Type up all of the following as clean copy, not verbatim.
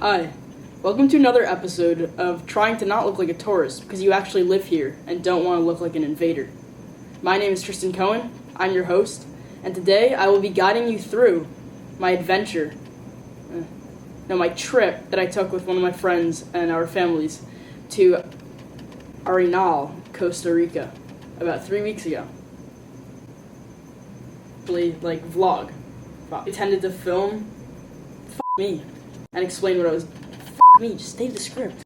Hi, welcome to another episode of trying to not look like a tourist because you actually live here and don't want to look like an invader. My name is Tristan Cohen, I'm your host, and today I will be guiding you through my my trip that I took with one of my friends and our families to Arenal, Costa Rica, about 3 weeks ago. Vlog. I intended to film me and explain what I was. Just stay the script.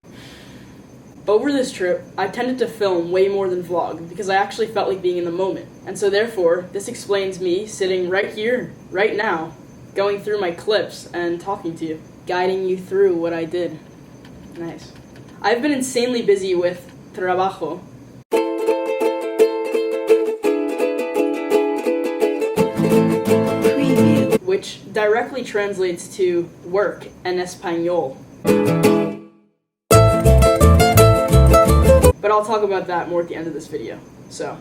Over this trip, I tended to film way more than vlog because I actually felt like being in the moment. And so therefore, this explains me sitting right here, right now, going through my clips and talking to you, guiding you through what I did. Nice. I've been insanely busy with trabajo. Which directly translates to work in Espanol. But I'll talk about that more at the end of this video. So,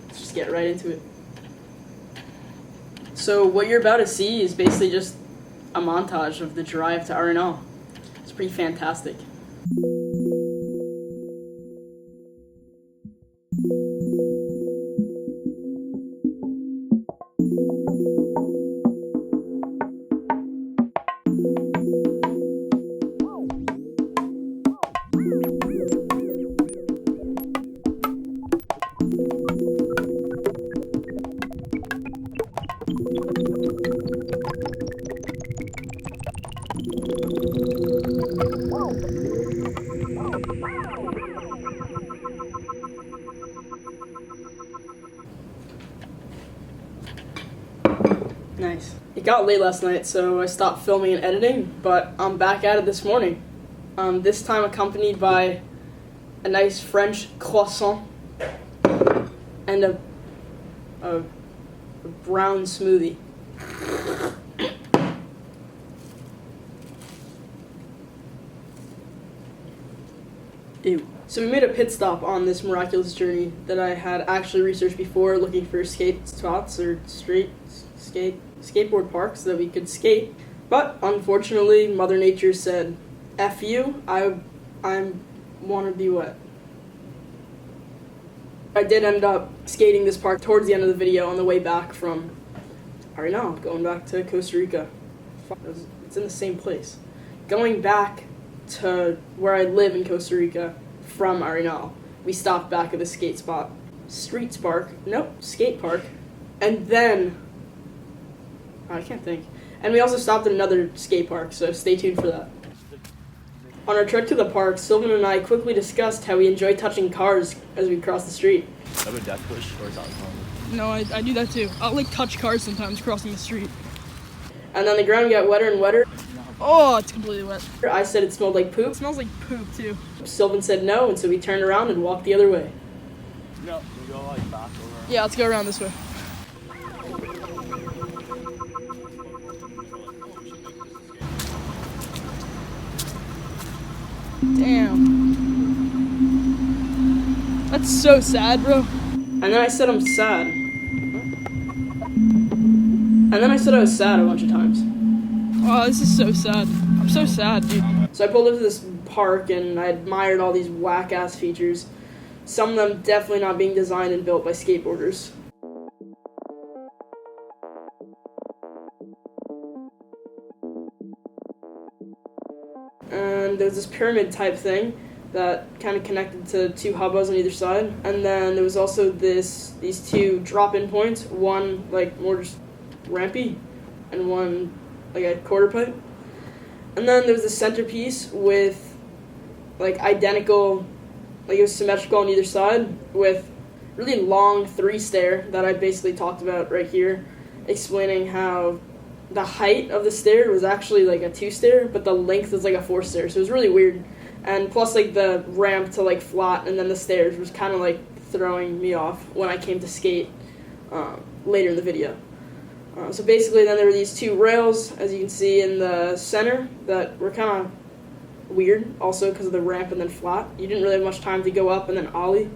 let's just get right into it. So what you're about to see is basically just a montage of the drive to Arenal. It's pretty fantastic. Nice. It got late last night, so I stopped filming and editing, but I'm back at it this morning. This time accompanied by a nice French croissant and a brown smoothie. Ew. So we made a pit stop on this miraculous journey that I had actually researched before, looking for skate spots or skateboard parks that we could skate. But unfortunately, Mother Nature said, "F you, I want to be wet." I did end up skating this park towards the end of the video on the way back from Arenal, going back to Costa Rica. It's in the same place. Going back to where I live in Costa Rica from Arenal, we stopped back at the skate park, and then I can't think. And we also stopped at another skate park, so stay tuned for that. On our trip to the park, Silvan and I quickly discussed how we enjoy touching cars as we cross the street. That would death push or is that normal? No, I do that too. I'll touch cars sometimes crossing the street. And then the ground got wetter and wetter. Oh, it's completely wet. I said it smelled like poop. It smells like poop too. Silvan said no, and so we turned around and walked the other way. No, we go back over. Yeah, let's go around this way. Damn. That's so sad, bro. And then I said I'm sad. And then I said I was sad a bunch of times. Oh, this is so sad. I'm so sad, dude. So I pulled up to this park and I admired all these whack-ass features. Some of them definitely not being designed and built by skateboarders. And there's this pyramid type thing that kind of connected to two hubbas on either side. And then there was also these two drop-in points, one more just rampy and one a quarter pipe. And then there was the centerpiece with identical, it was symmetrical on either side with really long 3-stair that I basically talked about right here, explaining how the height of the stair was actually a 2-stair, but the length was a 4-stair, so it was really weird. And plus the ramp to flat and then the stairs was kind of throwing me off when I came to skate later in the video. So basically then there were these two rails, as you can see in the center, that were kind of weird, also because of the ramp and then flat. You didn't really have much time to go up and then ollie.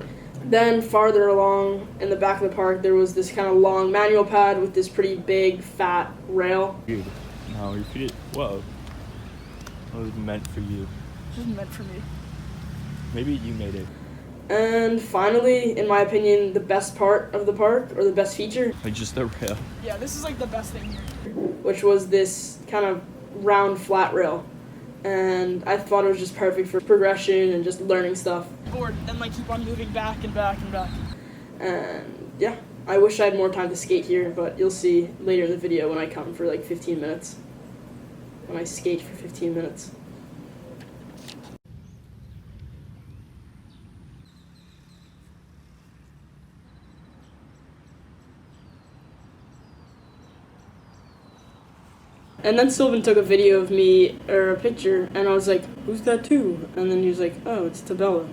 Then farther along in the back of the park, there was this kind of long manual pad with this pretty big, fat rail. Dude, no, you forget. Whoa. It was meant for you. Just meant for me. Maybe you made it. And finally, in my opinion, the best part of the park, or the best feature, Like just the rail. Yeah, this is like the best thing here. which was this kind of round flat rail. And I thought it was just perfect for progression and just learning stuff. Board and like keep on moving back and back and back. And yeah, I wish I had more time to skate here, but you'll see later in the video when I come for like 15 minutes. When I skate for 15 minutes. And then Silvan took a video of me, or a picture, and I was like, who's that too? And then he was like, oh, it's Tabella.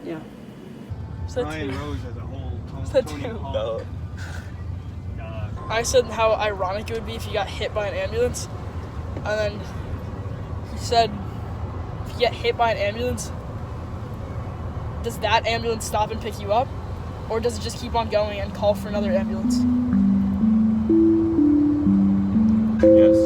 Yeah. So Ryan Rose as a whole. That Tony too. Hawk. I said how ironic it would be if you got hit by an ambulance. And then he said, if you get hit by an ambulance, does that ambulance stop and pick you up? Or does it just keep on going and call for another ambulance? Yes.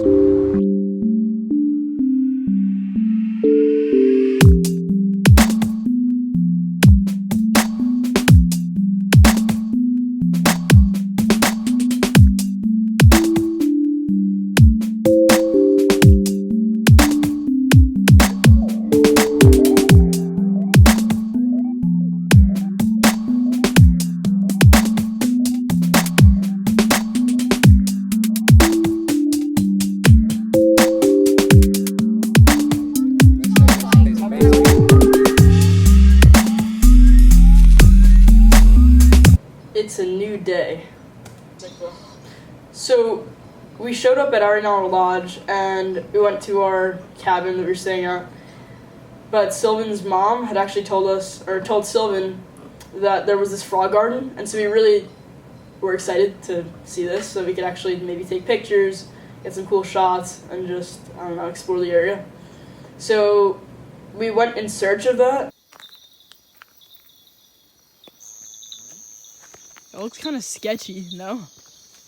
It's a new day. So, we showed up at Arenal Lodge and we went to our cabin that we were staying at. But Silvan's mom had actually told Silvan that there was this frog garden, and so we really were excited to see this, so we could actually maybe take pictures, get some cool shots, and just, I don't know, explore the area. So, we went in search of that. It looks kind of sketchy, no?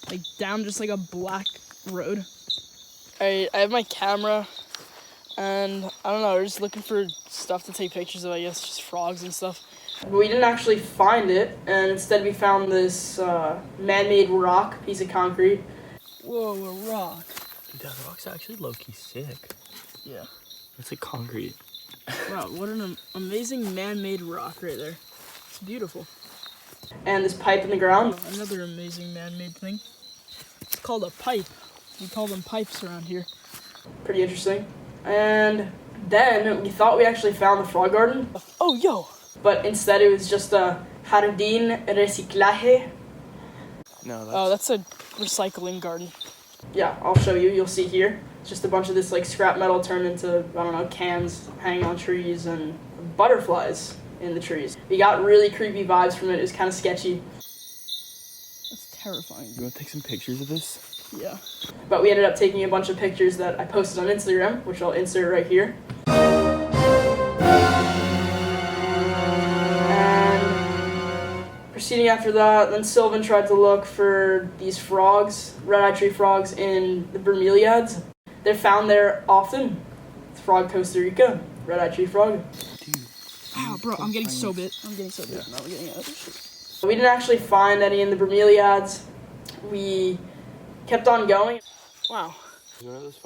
Like down just like a black road. I have my camera, and I don't know, we're just looking for stuff to take pictures of, I guess, just frogs and stuff. But we didn't actually find it, and instead we found this man-made rock, piece of concrete. Whoa, a rock. Dude, that rock's actually low-key sick. Yeah. It's like concrete. Wow, what an amazing man-made rock right there. It's beautiful. And this pipe in the ground. Another amazing man-made thing. It's called a pipe. We call them pipes around here. Pretty interesting. And then we thought we actually found the frog garden, Oh, yo! but instead it was just a jardín reciclaje. No, that's... Oh, that's a recycling garden. Yeah, I'll show you. You'll see here. It's just a bunch of this like scrap metal turned into, I don't know, cans hanging on trees and butterflies in the trees. We got really creepy vibes from it. It was kind of sketchy. That's terrifying. You want to take some pictures of this? Yeah. But we ended up taking a bunch of pictures that I posted on Instagram, which I'll insert right here. And proceeding after that, then Silvan tried to look for these frogs, red-eye tree frogs, in the Bromeliads. They're found there often. It's frog Costa Rica, red-eye tree frog. Ow, bro, I'm getting so bit. I'm getting so bit. Now we're getting other shit. We didn't actually find any in the Bromeliads. We kept on going. Wow.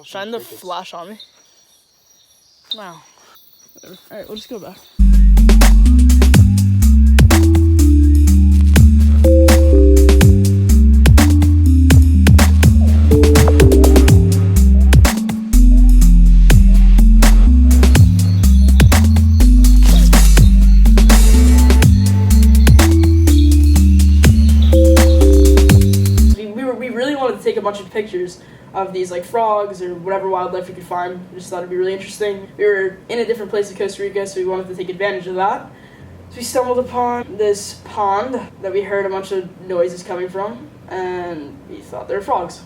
Shine the flash on me. Wow. Whatever. Alright, we'll just go back. Take a bunch of pictures of these like frogs or whatever wildlife we could find. We just thought it'd be really interesting. We were in a different place in Costa Rica, so we wanted to take advantage of that. So we stumbled upon this pond that we heard a bunch of noises coming from, and we thought they were frogs.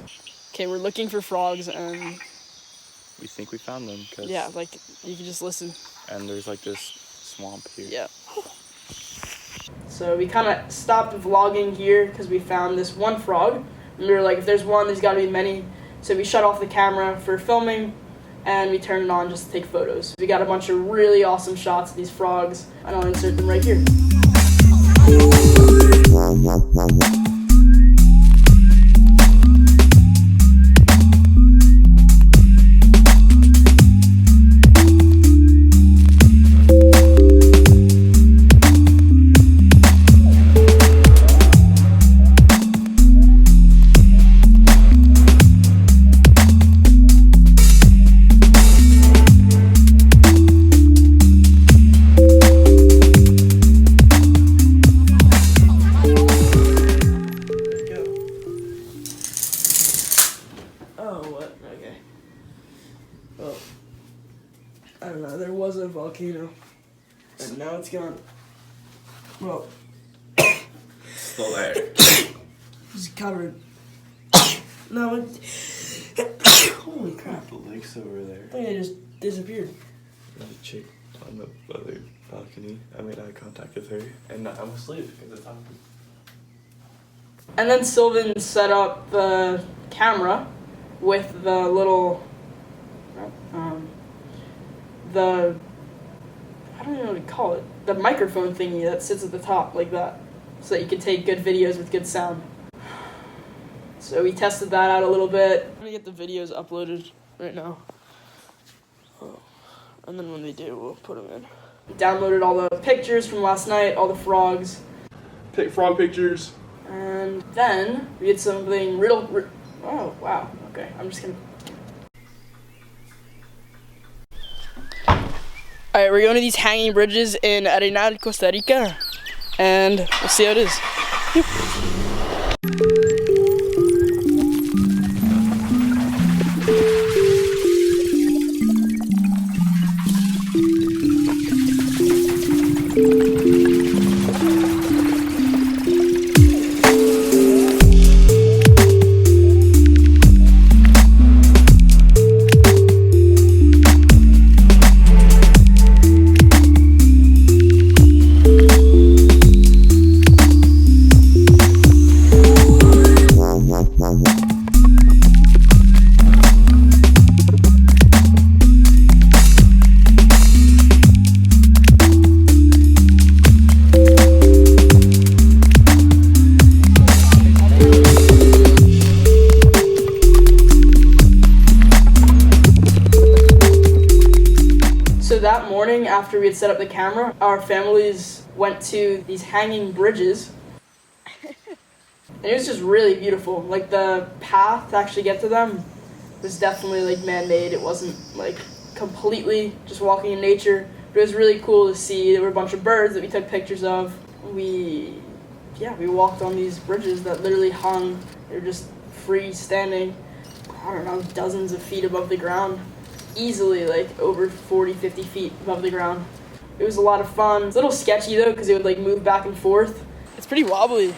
Okay, we're looking for frogs, and We think we found them. Cause yeah, like you can just listen. And there's like this swamp here. Yeah. So we kind of stopped vlogging here because we found this one frog. And we were like, if there's one, there's got to be many. So we shut off the camera for filming, and we turned it on just to take photos. We got a bunch of really awesome shots of these frogs, and I'll insert them right here. I don't know, there was a volcano, and now it's gone. Well, Still there. it's covered. No, it... Holy crap. The lake's over there. I think it just disappeared. There's a chick on the other balcony. I made eye contact with her, and I'm asleep because it's happened. And then Silvan set up the camera with the little, I don't know what to call it, the microphone thingy that sits at the top like that, so that you can take good videos with good sound. So we tested that out a little bit. I'm gonna get the videos uploaded right now. Oh. And then when they do, we'll put them in. We downloaded all the pictures from last night, all the frogs. Frog pictures. And then we did something oh, wow. Okay, I'm just gonna... Alright, we're going to these hanging bridges in Arenal, Costa Rica, and we'll see how it is. So that morning, after we had set up the camera, our families went to these hanging bridges. And it was just really beautiful. Like, the path to actually get to them was definitely, like, man-made. It wasn't, like, completely just walking in nature. But it was really cool to see. There were a bunch of birds that we took pictures of. We walked on these bridges that literally hung. They were just freestanding, I don't know, dozens of feet above the ground. Easily, like, over 40, 50 feet above the ground. It was a lot of fun. It's a little sketchy, though, because it would, like, move back and forth. It's pretty wobbly.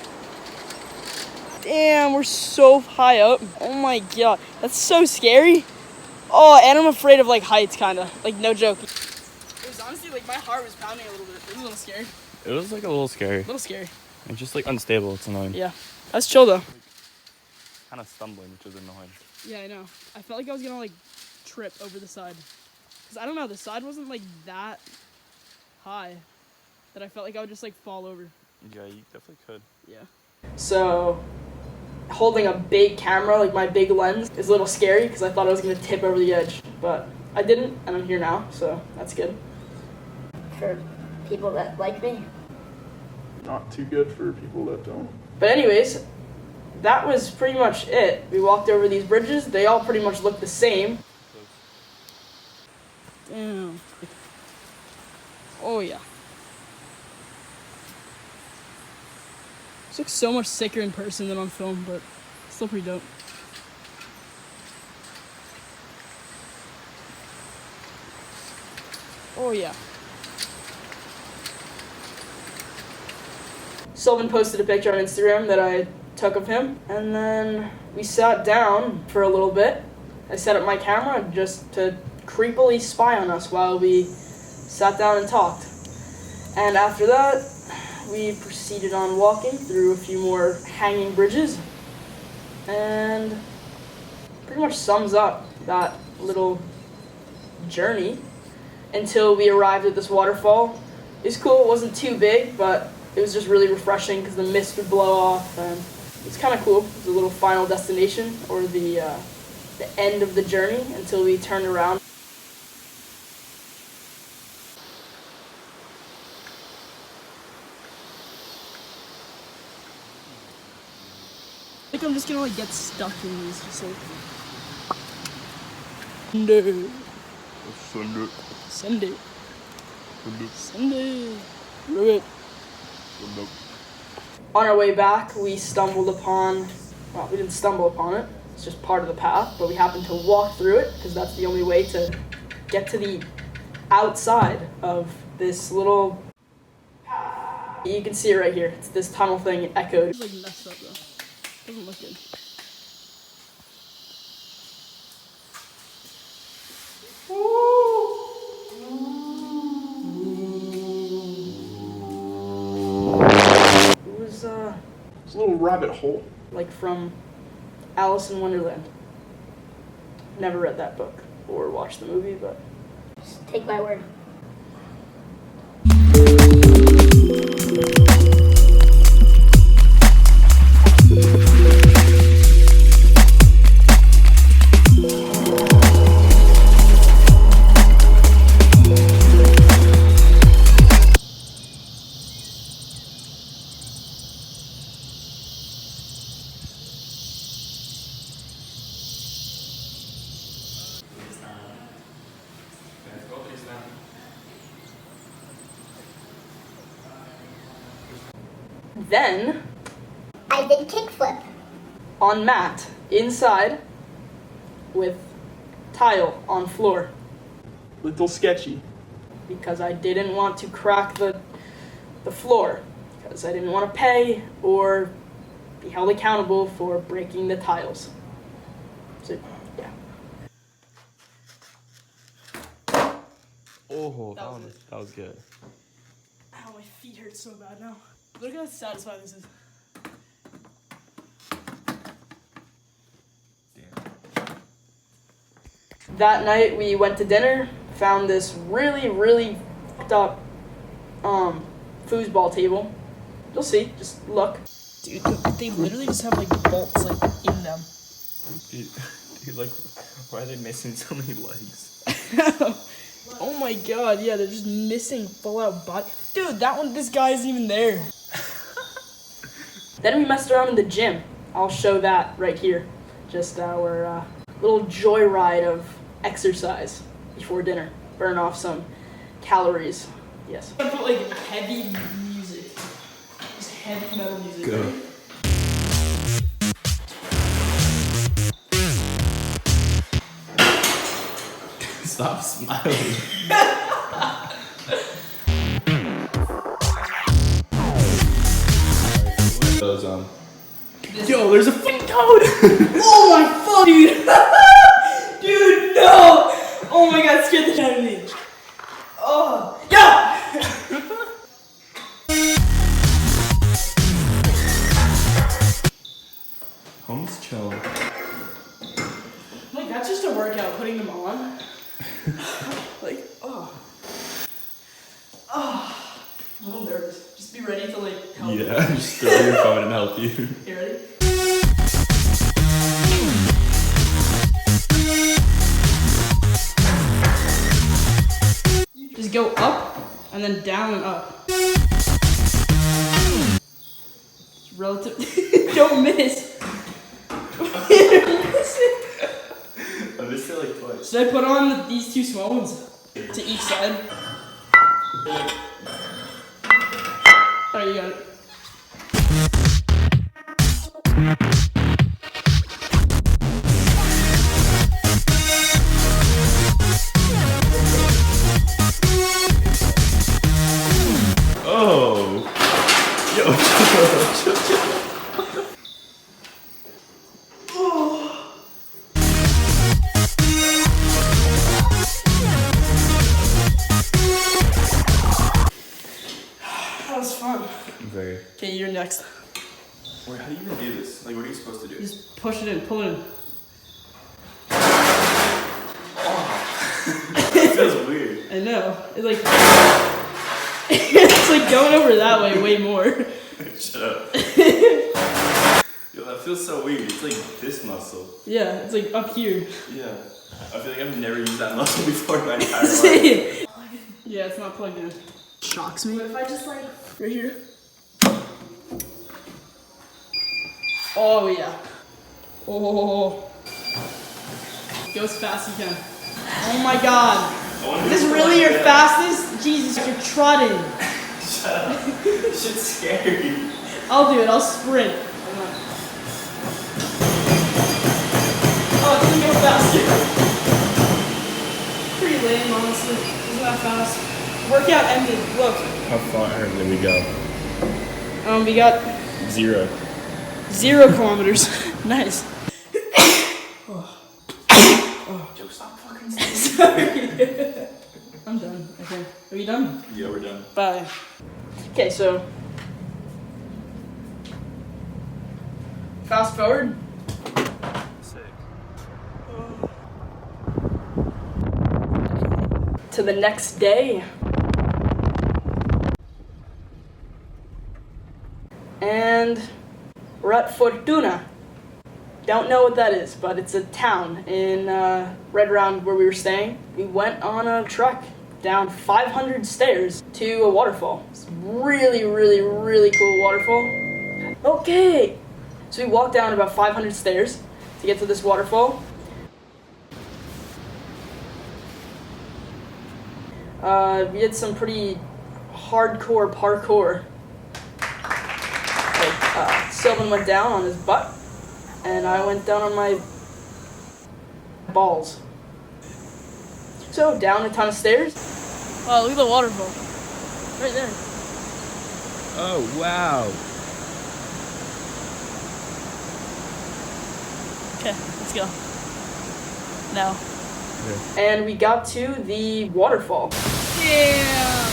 Damn, we're so high up. Oh my god, that's so scary. Oh, and I'm afraid of, like, heights, kind of. Like, no joke. It was honestly, like, my heart was pounding a little bit. It was a little scary. It was like a little scary. A little scary. And just like unstable, it's annoying. Yeah. That's chill, though. Kind of stumbling, which is annoying. Yeah, I know. I felt like I was gonna, like, trip over the side. Because, I don't know, the side wasn't, like, that high that I felt like I would just, like, fall over. Yeah, you definitely could. Yeah. So, holding a big camera, like my big lens, is a little scary because I thought I was going to tip over the edge. But I didn't, and I'm here now, so that's good. For people that like me. Not too good for people that don't. But anyways, that was pretty much it. We walked over these bridges. They all pretty much look the same. Damn. Oh, yeah. This looks so much sicker in person than on film, but still pretty dope. Oh, yeah. Silvan posted a picture on Instagram that I took of him, and then we sat down for a little bit. I set up my camera just to creepily spy on us while we sat down and talked. And after that, we proceeded on walking through a few more hanging bridges, and pretty much sums up that little journey until we arrived at this waterfall. It was cool. It wasn't too big, but it was just really refreshing because the mist would blow off, and it's kind of cool. It was a little final destination, or the end of the journey until we turned around. I think I'm just gonna like get stuck in these, just like Sunday. Love it. On our way back, we stumbled upon, well, we didn't stumble upon it, it's just part of the path, but we happened to walk through it because that's the only way to get to the outside of this little path. You can see it right here. It's this tunnel thing, echoed. It's like messed up though. Doesn't look good. It's a little rabbit hole. Like from Alice in Wonderland. Never read that book or watched the movie, but Just take my word. then I did kickflip. on mat inside with tile on floor Little sketchy. because I didn't want to crack the floor because I didn't want to pay or be held accountable for breaking the tiles. So yeah. Oh, That was that was good. Ow, my feet hurt so bad now. Look how satisfying this is. That night we went to dinner, found this really fucked up foosball table. You'll see, just look. Dude, they literally just have like bolts like in them. Dude, like, why are they missing so many legs? Oh my god, yeah, they're just missing full out body. Dude, this guy isn't even there. Then we messed around in the gym. I'll show that right here. Just our little joyride of exercise before dinner. Burn off some calories. Yes. I put like heavy music. Just heavy metal music. Go. Stop smiling. Those Yo, there's a fucking toad! Oh my fuck, dude! Dude, no! Oh my god, it scared the shit out of me. Oh, yeah! Home's chill. Like, that's just a workout, putting them on. Like, oh. Oh. I'm a little nervous. Just be ready to, like, help me. Yeah, just throw your phone and help you. You ready? Just go up, and then down and up. It's relative. Don't miss. Don't miss it. I missed it like twice. Should I put on these two small ones to each side? Alright, you got it. Oh! Yo, chill. That was fun. Very. Okay, you're next. Wait, how do you even do this? Like, what are you supposed to do? Just push it in, pull it in. feels weird. I know. It's like it's like going over that way more. Shut up. Yo, that feels so weird. It's like this muscle. Yeah, it's like up here. Yeah. I feel like I've never used that muscle before in my entire life. Yeah, it's not plugged in. Shocks me. What if I just like right here? Oh yeah. Oh. Go as fast as you can. Oh my god. Is this really your fastest? Jesus, you're trotting. Shut up. This shit's scary. I'll do it. I'll sprint. Oh, it's gonna go faster. Pretty lame, honestly. Isn't that fast? Workout ended. Look. How far did we go? We got 0. 0 kilometers. Nice. Joe, stop fucking Sorry. I'm done. Okay. Are you done? Yeah, we're done. Bye. Okay, so fast forward. Sick. To the next day. And we're at Fortuna. Don't know what that is, but it's a town in right around where we were staying. We went on a trek down 500 stairs to a waterfall. It's really, really, really cool waterfall. Okay, so we walked down about 500 stairs to get to this waterfall. We did some pretty hardcore parkour. Like, Silvan went down on his butt, and I went down on my balls. So, down a ton of stairs. Wow, look at the waterfall. Right there. Oh, wow. Okay, let's go. Now. And we got to the waterfall. Damn!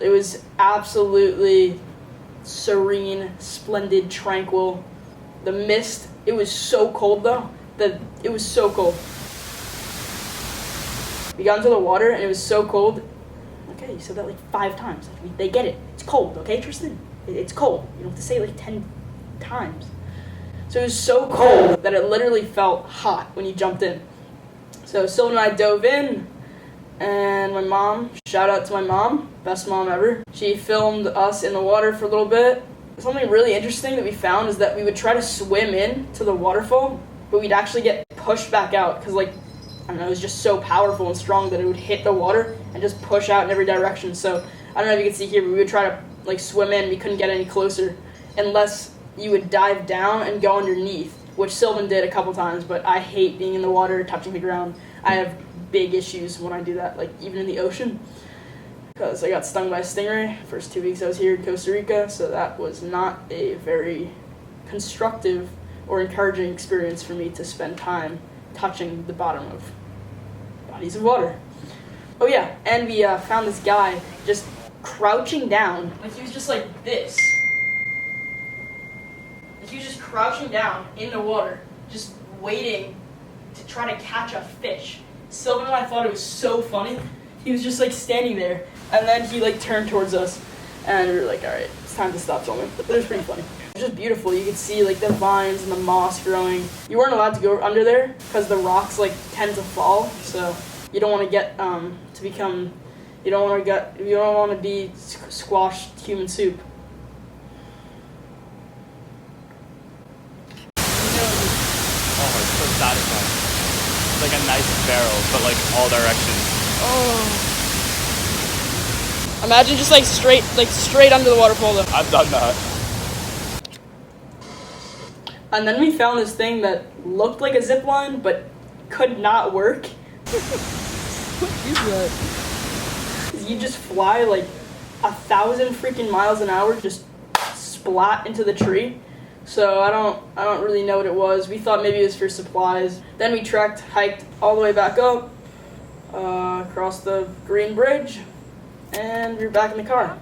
It was absolutely serene, splendid, tranquil. The mist, it was so cold though, it was so cold. We got into the water and it was so cold. Okay, you said that like 5 times. Like, they get it. It's cold, okay, Tristan? It's cold. You don't have to say it like 10 times. So it was so cold that it literally felt hot when you jumped in. So Silvan and I dove in, and my mom, shout out to my mom, best mom ever. She filmed us in the water for a little bit. Something really interesting that we found is that we would try to swim in to the waterfall, but we'd actually get pushed back out because, like, I don't know, it was just so powerful and strong that it would hit the water and just push out in every direction. So I don't know if you can see here, but we would try to like swim in. We couldn't get any closer unless you would dive down and go underneath, which Silvan did a couple times, but I hate being in the water, touching the ground. I have big issues when I do that, like even in the ocean, because I got stung by a stingray first 2 weeks I was here in Costa Rica, so that was not a very constructive or encouraging experience for me to spend time touching the bottom of bodies of water. Oh yeah, and we found this guy just crouching down. Like, he was just like this. Like, he was just crouching down in the water, just waiting to try to catch a fish. Silvan and I thought it was so funny. He was just like standing there, and then he like turned towards us, and we were like, alright, it's time to stop filming. But it was pretty funny. It was just beautiful. You could see like the vines and the moss growing. You weren't allowed to go under there because the rocks like tend to fall, so you don't want to get you don't want to be squashed human soup. Oh, it's so satisfying. It's like a nice barrel, but like all directions. Oh. Imagine just like straight under the waterfall though. I've done that. And then we found this thing that looked like a zip line, but could not work. What is that? You just fly like 1,000 freaking miles an hour, just splat into the tree. So I don't really know what it was. We thought maybe it was for supplies. Then we hiked all the way back up, across the green bridge, and we were back in the car.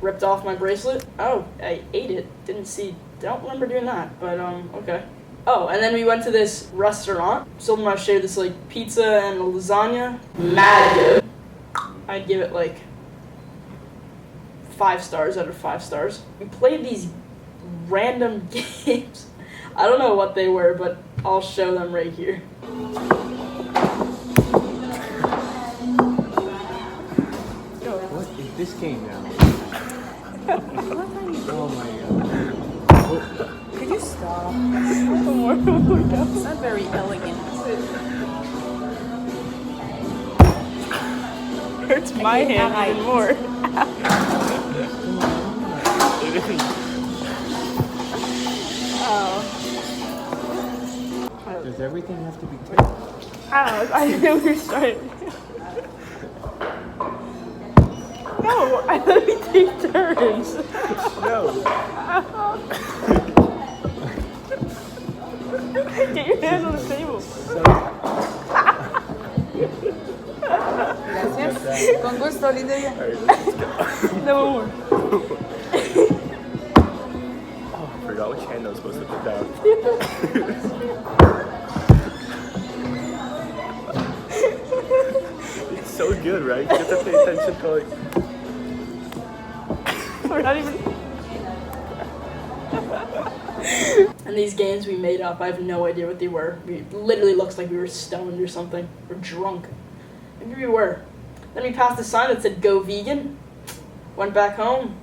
Ripped off my bracelet. Oh, I ate it. Didn't see don't remember doing that, but okay. Oh, and then we went to this restaurant. Silvan and I shared this like pizza and a lasagna. Mad good. I'd give it like 5 stars out of 5 stars. We played these random games. I don't know what they were, but I'll show them right here. What is this game now? Oh my god. Could you stop? It's not very elegant. Hurts my hand even more. Oh. Does everything have to be I didn't know we were starting. No, I let me take turns. No. Get your hands on the table. Gracias. Con gusto, lindo día. No more. Oh, I forgot which hand I was supposed to put down. It's so good, right? You have to pay attention to like. We're not even. And these games we made up, I have no idea what they were. It literally looks like we were stoned or something. Or drunk. Maybe we were. Then we passed a sign that said "Go Vegan." Went back home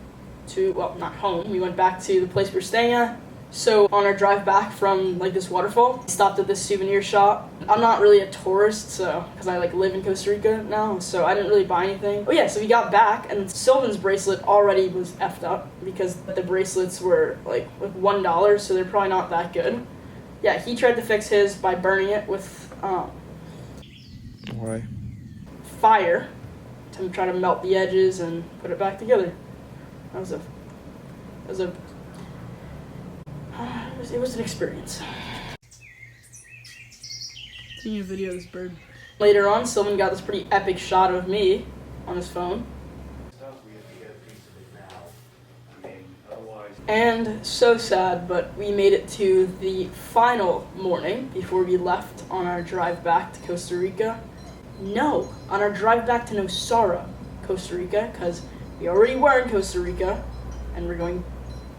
to, well, not home. We went back to the place we were staying at. So on our drive back from like this waterfall, we stopped at this souvenir shop. I'm not really a tourist, so because I like live in Costa Rica now, so I didn't really buy anything. Oh yeah, so we got back and Silvan's bracelet already was effed up because the bracelets were like $1, so they're probably not that good. Yeah, he tried to fix his by burning it with Why? fire to try to melt the edges and put it back together. It was an experience. Taking a video of this bird. Later on, Silvan got this pretty epic shot of me on his phone. And so sad, but we made it to the final morning before we left on our drive back to Costa Rica. No, on our drive back to Nosara, Costa Rica, because we already were in Costa Rica, and we're going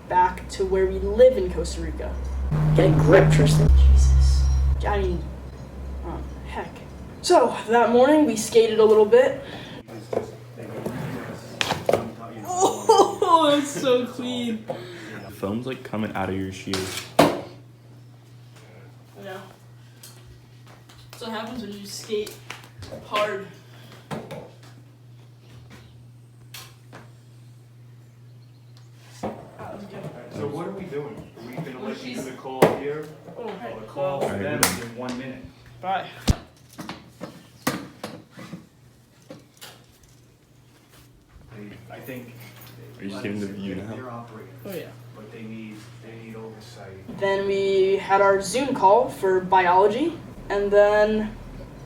back to where we live in Costa Rica. Get a grip, Tristan. Jesus. I mean, heck. So, that morning we skated a little bit. Oh, that's so clean. Foam's like coming out of your shoes. Yeah. That's what happens when you skate hard. So what are we doing? Are we gonna let you do the call here? Oh, hey. Or the call for them in 1 minute? Bye. I think. Are you just getting the view now? They're operating. Oh, yeah. But they need oversight. Then we had our Zoom call for biology, and then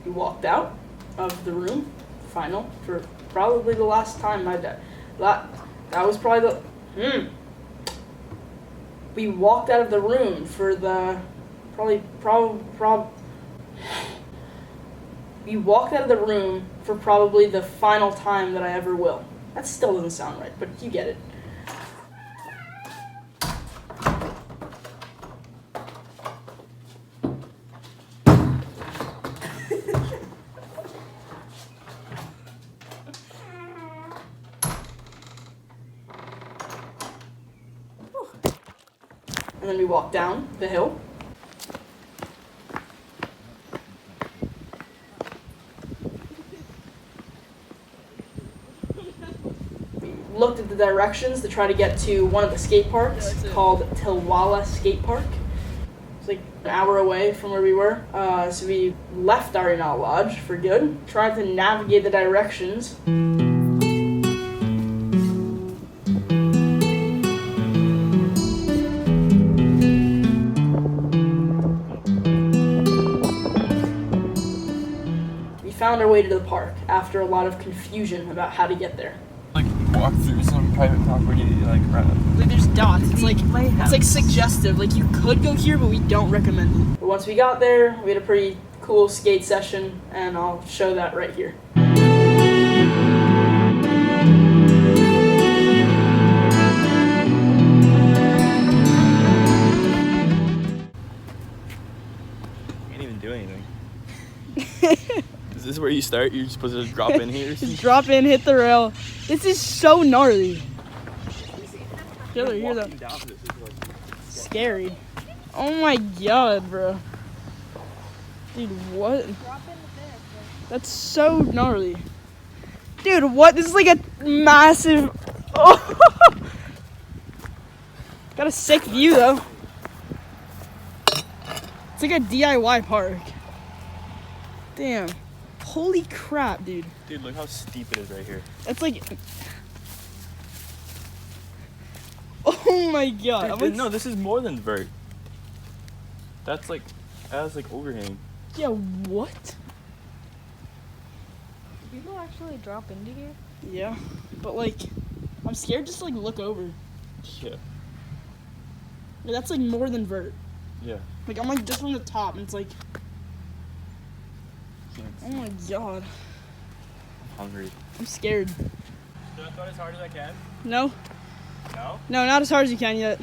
we walked out of the room, final, for probably the last time my dad. That was probably the. We walked out of the room for the we walked out of the room for probably the final time that I ever will. That still doesn't sound right, but you get it. And then we walked down the hill. We looked at the directions to try to get to one of the skate parks called Tilwala Skate Park. It's like an hour away from where we were. So we left Arenal Lodge for good, tried to navigate the directions. Found our way to the park after a lot of confusion about how to get there. Like walk through some private property like around. Like there's dots. It's like suggestive. Like you could go here, but we don't recommend it. But once we got there, we had a pretty cool skate session, and I'll show that right here. Can't even do anything. Is this where you start? You're supposed to drop in here? Just drop in, hit the rail. This is so gnarly. Taylor, hear that? Scary. Oh my god, bro. Dude, what? That's so gnarly. Dude, what? This is like a massive... Oh. Got a sick view, though. It's like a DIY park. Damn. Holy crap, dude. Dude, look how steep it is right here. That's like... Oh my god. Dude, no, this is more than vert. That's like... That's like overhang. Yeah, what? People actually drop into here? Yeah, but like, I'm scared just to like look over. Yeah. Like, that's like more than vert. Yeah. Like I'm like just from the top, and it's like, oh my god, I'm hungry. I'm scared. Should I throw it as hard as I can? No, No? no, not as hard as you can yet.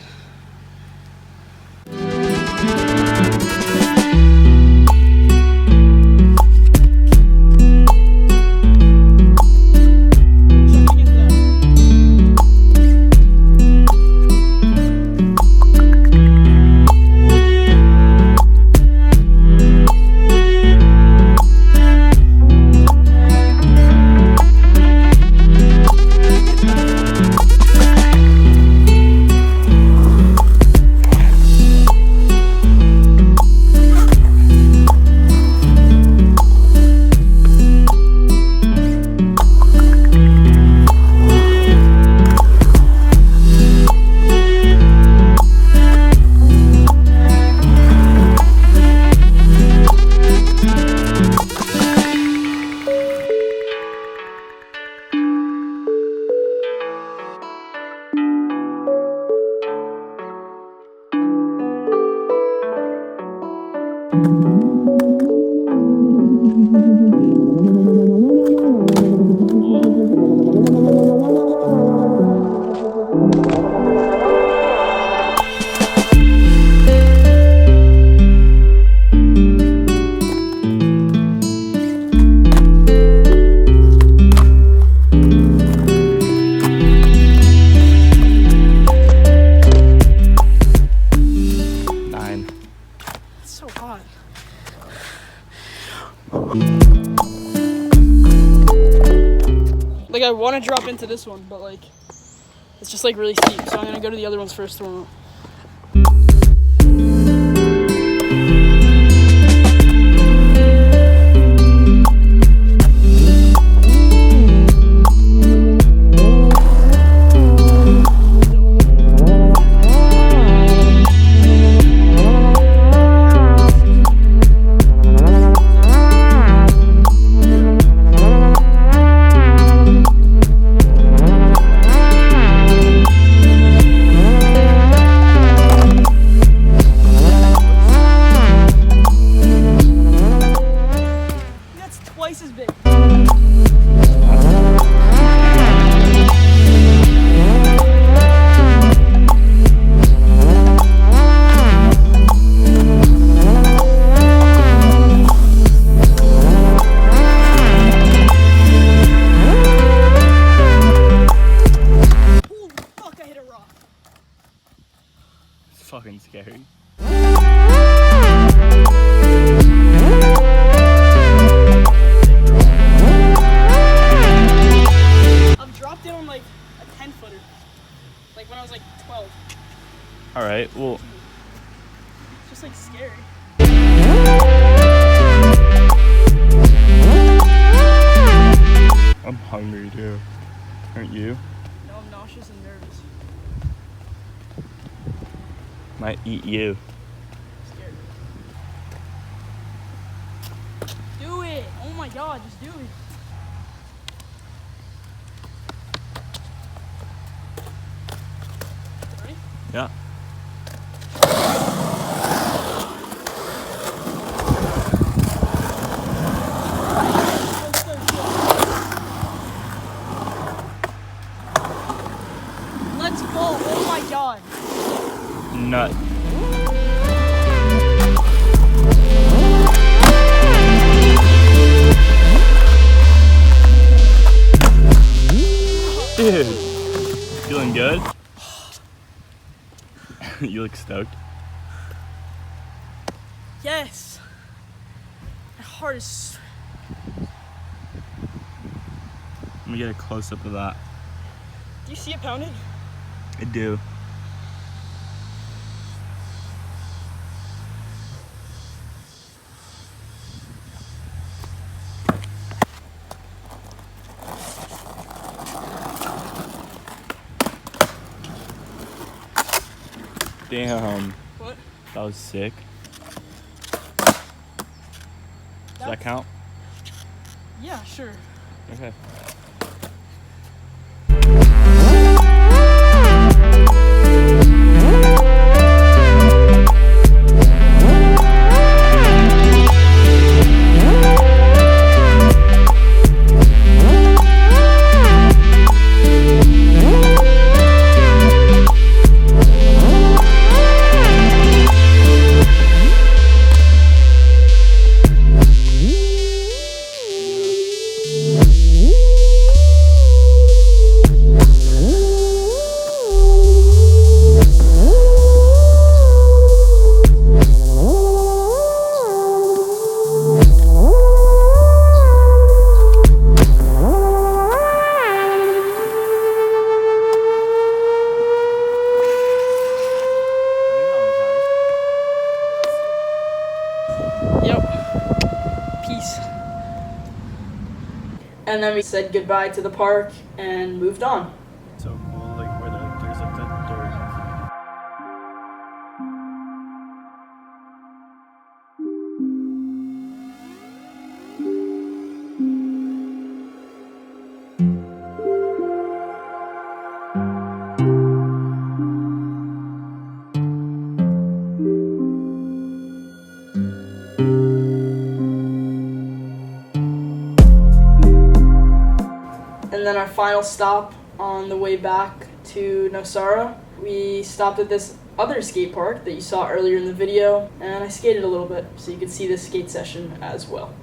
Like I want to drop into this one, but like it's just like really steep, so I'm gonna go to the other ones first. Twice as big. Holy fuck, I hit a rock. It's fucking scary. Dropped in on like a 10-footer, like when I was like 12. All right, well. It's just like scary. I'm hungry too. Aren't you? No, I'm nauseous and nervous. Might eat you. Scared. Do it! Oh my god, just do it. Yeah. Let's go. Oh my god. Nut. Dude, feeling good? You look stoked. Yes. My heart is. Let me get a close up of that. Do you see it pounding? I do. Damn. What? That was sick. Does that count? Yeah, sure. Okay. And then we said goodbye to the park and moved on. So cool, like where there's like the dirt. And then our final stop on the way back to Nosara, we stopped at this other skate park that you saw earlier in the video, and I skated a little bit so you could see this skate session as well.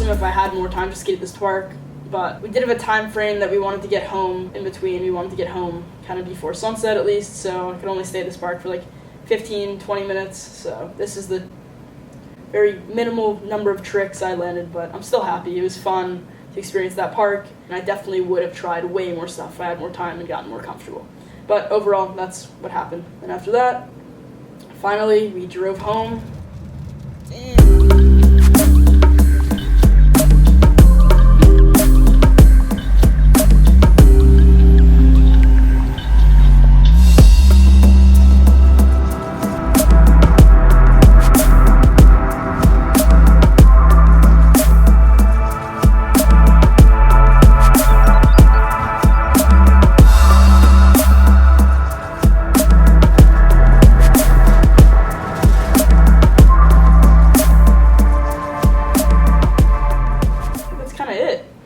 If I had more time to skate at this park, but we did have a time frame that we wanted to get home in between. We wanted to get home kind of before sunset at least, so I could only stay at this park for like 15-20 minutes, so this is the very minimal number of tricks I landed, but I'm still happy. It was fun to experience that park, and I definitely would have tried way more stuff if I had more time and gotten more comfortable. But overall, that's what happened. And after that, finally, we drove home.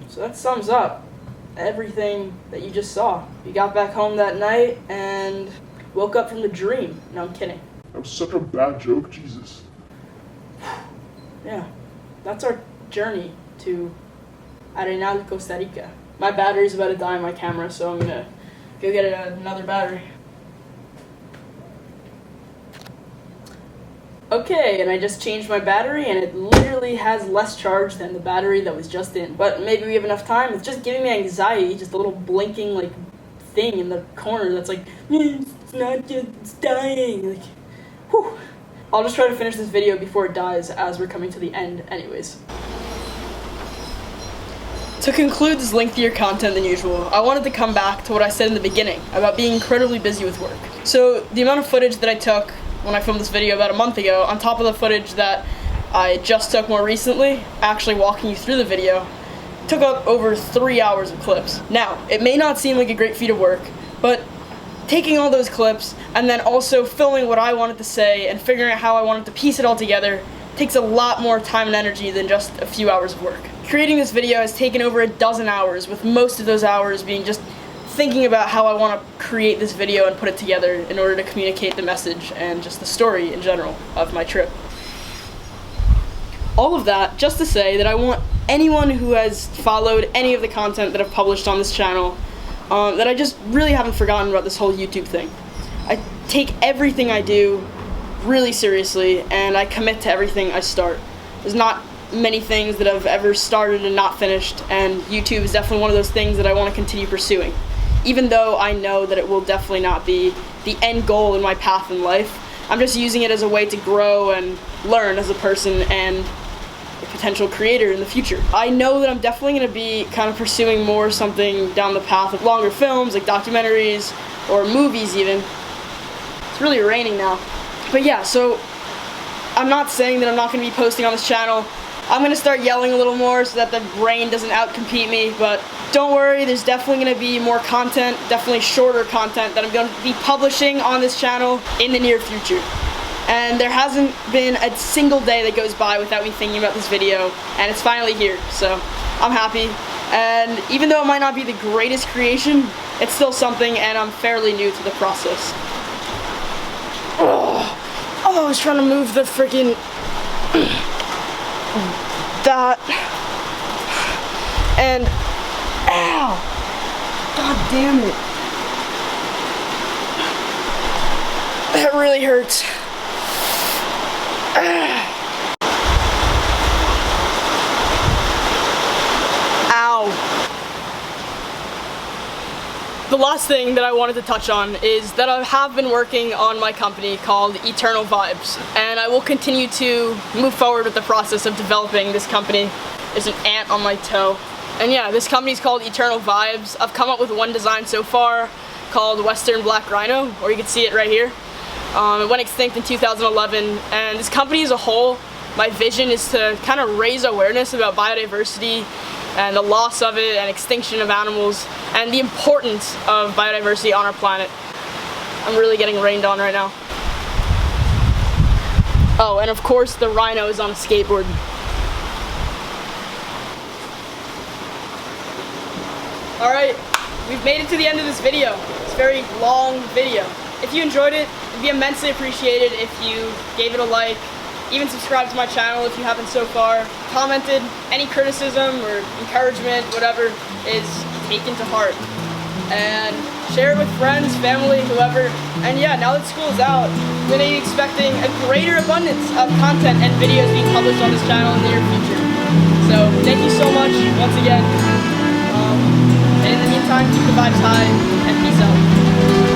So that sums up everything that you just saw. We got back home that night and woke up from the dream. No, I'm kidding. That was such a bad joke, Jesus. Yeah, that's our journey to Arenal, Costa Rica. My battery's about to die on my camera, so I'm gonna go get another battery. Okay, and I just changed my battery, and it literally has less charge than the battery that was just in. But maybe we have enough time. It's just giving me anxiety, just a little blinking, like, thing in the corner that's like, it's not just, it's dying. Like, whew. I'll just try to finish this video before it dies, as we're coming to the end anyways. To conclude this lengthier content than usual, I wanted to come back to what I said in the beginning about being incredibly busy with work. So the amount of footage that I took when I filmed this video about a month ago, on top of the footage that I just took more recently, actually walking you through the video, took up over 3 hours of clips. Now, it may not seem like a great feat of work, but taking all those clips and then also filming what I wanted to say and figuring out how I wanted to piece it all together takes a lot more time and energy than just a few hours of work. Creating this video has taken over a dozen hours, with most of those hours being just thinking about how I want to create this video and put it together in order to communicate the message and just the story in general of my trip. All of that just to say that I want anyone who has followed any of the content that I've published on this channel, that I just really haven't forgotten about this whole YouTube thing. I take everything I do really seriously, and I commit to everything I start. There's not many things that I've ever started and not finished, and YouTube is definitely one of those things that I want to continue pursuing. Even though I know that it will definitely not be the end goal in my path in life, I'm just using it as a way to grow and learn as a person and a potential creator in the future. I know that I'm definitely going to be kind of pursuing more something down the path of longer films, like documentaries or movies even. It's really raining now. But yeah, so I'm not saying that I'm not going to be posting on this channel. I'm going to start yelling a little more so that the rain doesn't outcompete me, but don't worry, there's definitely going to be more content, definitely shorter content that I'm going to be publishing on this channel in the near future. And there hasn't been a single day that goes by without me thinking about this video, and it's finally here, so I'm happy. And even though it might not be the greatest creation, it's still something, and I'm fairly new to the process. Oh, I was trying to move the freaking that, and ow, god damn it, that really hurts. Ow. The last thing that I wanted to touch on is that I have been working on my company called Eternal Vibes, and I will continue to move forward with the process of developing this company. There's an ant on my toe. And yeah, this company is called Eternal Vibes. I've come up with one design so far called Western Black Rhino, or you can see it right here. It went extinct in 2011, and this company as a whole, my vision is to kind of raise awareness about biodiversity and the loss of it and extinction of animals and the importance of biodiversity on our planet. I'm really getting rained on right now. Oh, and of course the rhino is on a skateboard. Alright, we've made it to the end of this video. It's a very long video. If you enjoyed it, it'd be immensely appreciated if you gave it a like, even subscribe to my channel if you haven't so far, commented. Any criticism or encouragement, whatever, is taken to heart. And share it with friends, family, whoever. And yeah, now that school's out, I'm going to be expecting a greater abundance of content and videos being published on this channel in the near future. So thank you so much once again. And in the meantime, keep the vibes high and peace out.